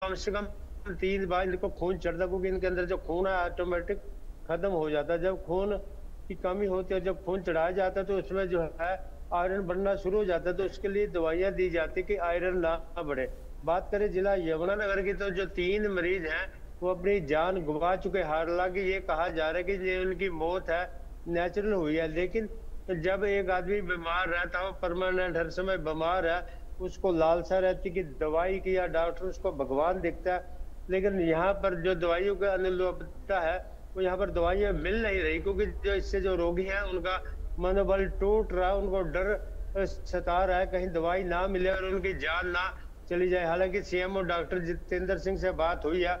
कम से कम 3 बार इनको खून चढ़ता, क्योंकि इनके अंदर जो खून है ऑटोमेटिक खत्म हो जाता है। जब खून की कमी होती है, जब खून चढ़ाया जाता है तो उसमें जो है आयरन बढ़ना शुरू हो जाता है, तो उसके लिए दवाइयां दी जाती है कि आयरन ना बढ़े। बात करें जिला यमुनानगर की, तो जो 3 मरीज हैं वो अपनी जान गंवा चुके हैं। हालांकि ये कहा जा रहा है कि ये उनकी मौत है नेचुरल हुई है, लेकिन जब एक आदमी बीमार रहता है, परमानेंट हर समय बीमार है, उसको लालसा रहती कि दवाई की, या डॉक्टर उसको भगवान दिखता है। लेकिन यहाँ पर जो दवाइयों की अनुपलब्धता है, वो यहाँ पर दवाइयाँ मिल नहीं रही, क्योंकि जो इससे जो रोगी हैं उनका मनोबल टूट रहा है, उनको डर सता रहा है कहीं दवाई ना मिले और उनकी जान ना चली जाए। हालांकि सीएमओ डॉक्टर जितेंद्र सिंह से बात हुई है,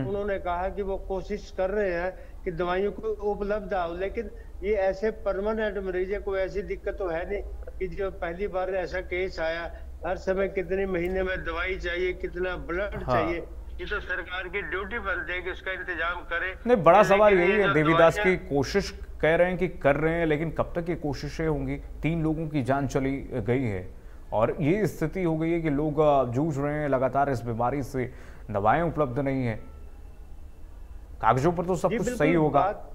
उन्होंने कहा कि वो कोशिश कर रहे हैं कि दवाइयों को उपलब्ध हो, लेकिन ये ऐसे परमानेंट मरीज है, कोई ऐसी दिक्कत तो है नहीं कि जो पहली बार ऐसा केस आया। हर समय कितने महीने में दवाई चाहिए, कितना ब्लड चाहिए, हाँ, ये तो सरकार की ड्यूटी बनती है कि उसका इंतजाम करे। नहीं, बड़ा सवाल लेकिन यही ये है जो देवीदास दवाइयाँ, की कोशिश कह रहे हैं कि कर रहे हैं, लेकिन कब तक ये कोशिशें होंगी? 3 लोगों की जान चली गई है और ये स्थिति हो गई है कि लोग जूझ रहे हैं लगातार इस बीमारी से, दवाएं उपलब्ध नहीं है। कागजों पर तो सब जी कुछ सही बिल्कुल होगा। बात,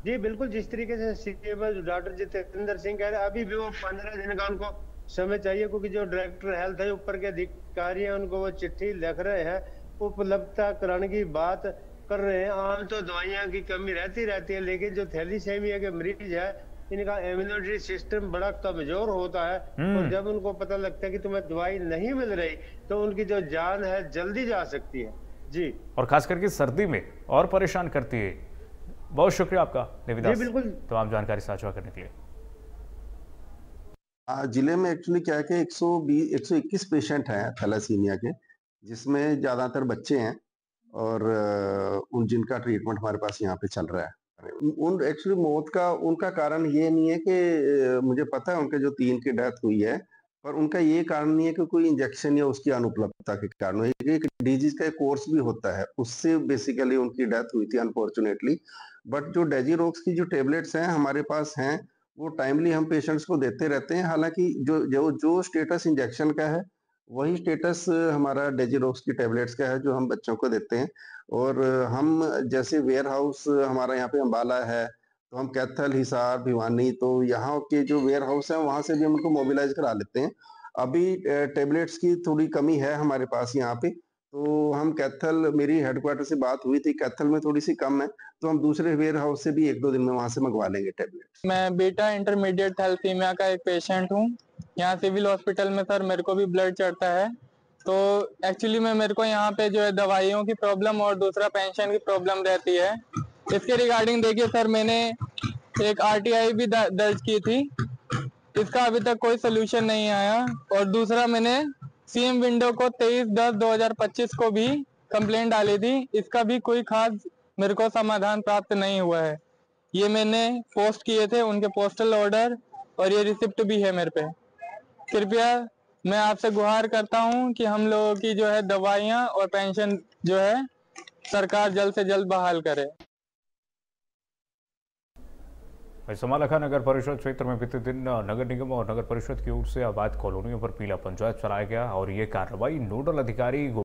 जी बिल्कुल, जिस तरीके से सीएम डॉक्टर जितेंद्र सिंह कह रहे हैं, अभी भी वो 15 दिन का उनको समय चाहिए, क्योंकि जो डायरेक्टर हेल्थ है, ऊपर के अधिकारी हैं, उनको वो चिट्ठी लिख रहे हैं, उपलब्धता कराने की बात कर रहे हैं। आम तो दवाइयां की कमी रहती रहती है, लेकिन जो थैलीसीमिया के मरीज है, इनका इम्यूनिटी सिस्टम बड़ा कमजोर होता है, और हम्म। जब उनको पता लगता है कि तुम्हें दवाई नहीं मिल रही, तो उनकी जो जान है जल्दी जा सकती है। जी और खास करके सर्दी में और परेशान करती है। बहुत शुक्रिया आपका जी देवीदास, बिल्कुल। तमाम जानकारी साझा करने के लिए। जिले में एक्चुअली क्या है कि 120 121 पेशेंट हैं थैलासीमिया के, जिसमें ज़्यादातर बच्चे हैं और उन जिनका ट्रीटमेंट हमारे पास यहाँ पे चल रहा है। उन एक्चुअली मौत का उनका कारण ये नहीं है कि मुझे पता है उनके जो 3 की डेथ हुई है, पर उनका ये कारण नहीं है कि कोई इंजेक्शन या उसकी अनुपलब्धता के कारण हुई। एक डिजीज का एक कोर्स भी होता है, उससे बेसिकली उनकी डेथ हुई थी अनफॉर्चुनेटली। बट जो डेजीरोक्स की जो टेबलेट्स हैं हमारे पास हैं, वो टाइमली हम पेशेंट्स को देते रहते हैं। हालाँकि जो जो जो स्टेटस इंजेक्शन का है, वही स्टेटस हमारा डेजीरोक्स की टेबलेट्स का है, जो हम बच्चों को देते हैं। और हम जैसे वेयर हाउस हमारा यहाँ पे अम्बाला है, तो हम कैथल, हिसार, भिवानी, तो यहाँ के जो वेयर हाउस हैं, वहाँ से भी हम उनको मोबिलाइज़ करा लेते हैं। अभी टेबलेट्स की थोड़ी कमी है हमारे पास यहाँ पे, तो हम कैथल, मेरी हेडक्वार्टर से बात हुई थी, कैथल में थोड़ी-सी कम है, तो हम दूसरे वेयर हाउस से भी 1-2 दिन में वहाँ से मँगवा लेंगे टेबलेट्स। मैं बीटा इंटरमीडिएट थैलेसीमिया का एक पेशेंट हूँ। यहाँ सिविल हॉस्पिटल में सर मेरे को भी ब्लड चढ़ता है। तो एक्चुअली में मेरे को यहाँ पे जो है दवाइयों की प्रॉब्लम और दूसरा पेंशन की प्रॉब्लम रहती है। इसके रिगार्डिंग देखिए सर, मैंने एक आरटीआई भी दर्ज की थी, इसका अभी तक कोई सोल्यूशन नहीं आया। और दूसरा मैंने सीएम विंडो को 23/10/2025 को भी कंप्लेंट डाली थी, इसका भी कोई खास मेरे को समाधान प्राप्त नहीं हुआ है। ये मैंने पोस्ट किए थे, उनके पोस्टल ऑर्डर और ये रिसिप्ट भी है मेरे पे। कृपया मैं आपसे गुहार करता हूँ कि हम लोगों की जो है दवाइयाँ और पेंशन जो है सरकार जल्द से जल्द बहाल करे। समालखा नगर परिषद क्षेत्र में बीते दिन नगर निगम और नगर परिषद की ओर से अवैध कॉलोनियों पर पीला पंचायत चलाया गया और ये कार्रवाई नोडल अधिकारी